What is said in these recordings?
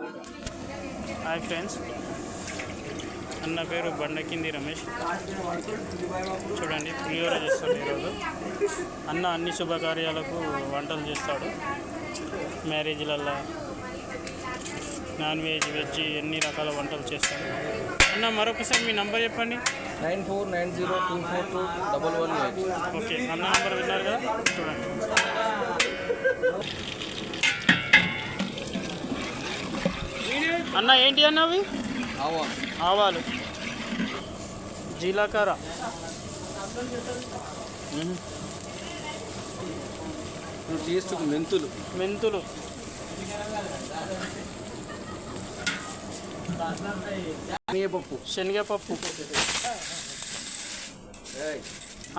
Hi friends, అన్న పేరు బండకింది రమేష్. చూడండి, పులిహోర చేస్తాడు ఈరోజు. అన్న అన్ని శుభకార్యాలకు వంటలు చేస్తాడు. మ్యారేజ్లల్లో నాన్ వెజ్, వెజ్ ఎన్ని రకాల వంటలు చేస్తాడు. అన్న మరొకసారి మీ నంబర్ చెప్పండి. 9490242118. ఓకే, అన్న నంబర్ విన్నారు కదా, చూడండి. అన్న ఏంటి అన్నవి? ఆవాలు, జీలకర్ర, టేస్ట్కు మెంతులు, శనగపప్పు.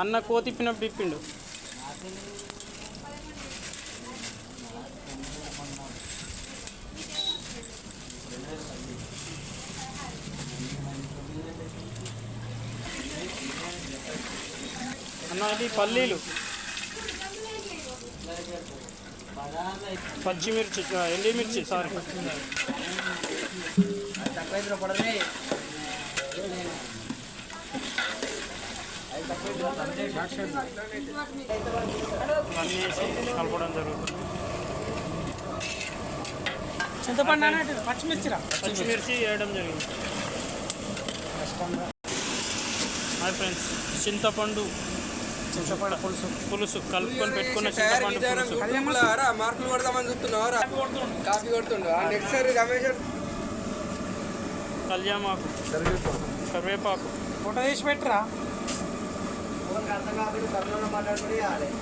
అన్న కోతిప్పినప్పుడు ఇప్పిండు. అన్న అది పల్లీలు, పచ్చిమిర్చి, ఎండిమిర్చి, సారీ అన్నీ వేసి కలపడం జరుగుతుంది. చింతపండు పచ్చిమిర్చి వేయడం జరిగింది. హాయ్ ఫ్రెండ్స్, చింతపండు పులుసు కలుపుకొని పెట్టుకున్న చింతపండు పులుసు. మార్కులు కొడతామని చూస్తున్నావా? కాఫీ కొడుతుండు. కళ్యామాకు, కరివేపాకు. ఫోటో తీసి పెట్టరా,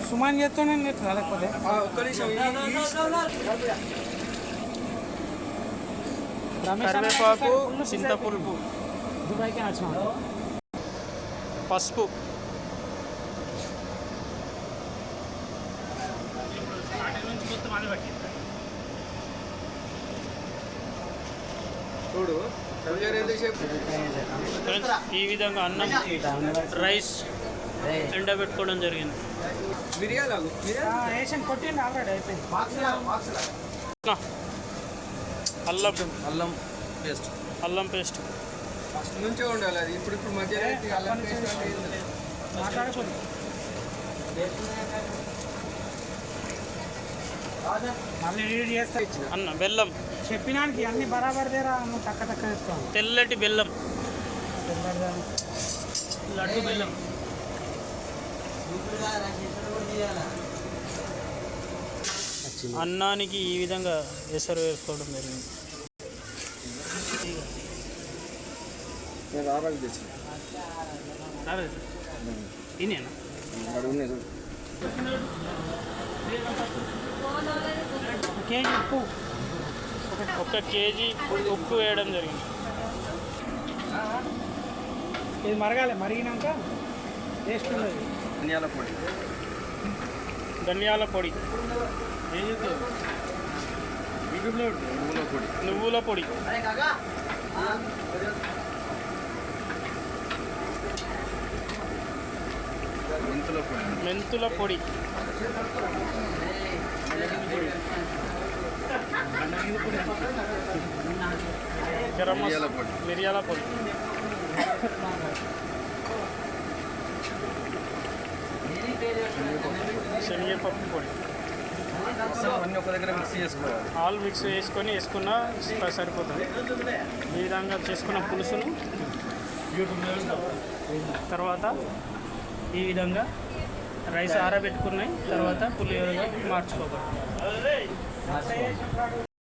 సుమాన్ చేస్తూనే లేకపోతే కరివేపాకు, చింతపులుపు, దుబాయ్కి వచ్చిన పసుపు, చూడు. ఈ విధంగా అన్నం, రైస్ ఎండబెట్టుకోవడం జరిగింది. కొట్టిండి ఆల్రెడీ అయిపోయింది. అల్లం పేస్ట్ ఫస్ట్ నుంచే ఉండాలి అది. ఇప్పుడు మధ్య అల్లం పేస్ట్ మాట్లాడకూడదు. మళ్ళీ రీడ్ చేస్తా. అన్న బెల్లం, చెప్పినానికి అన్ని బరాబర్ దేరా, నువ్వు తక్క తీసుకోవాలి. తెల్లటి బెల్లం, లడ్డు బెల్లం. అన్నానికి ఈ విధంగా ఎసరు వేసుకోవడం జరిగింది. కేజీ ఉప్పు, 1 కేజీ ఉప్పు వేయడం జరిగింది. ఇది మరగాలి, మరిగినాక టేస్ట్ ఉన్నది. ధనియాల పొడి, నువ్వుల పొడి, మెంతుల పొడి, గరం మసాలా, మిరియాల పొడి, శనగపప్పు పొడి. అన్నీ ఒక దగ్గర మిక్స్ చేసుకోవాలి. ఆల్ మిక్స్ వేసుకున్నా సరిపోతుంది. ఈ విధంగా చేసుకున్న పులుసును తర్వాత ఈ విధంగా రైస్ ఆరబెట్టుకున్నాయి. తర్వాత పులిహోరగా మార్చుకోవాలి.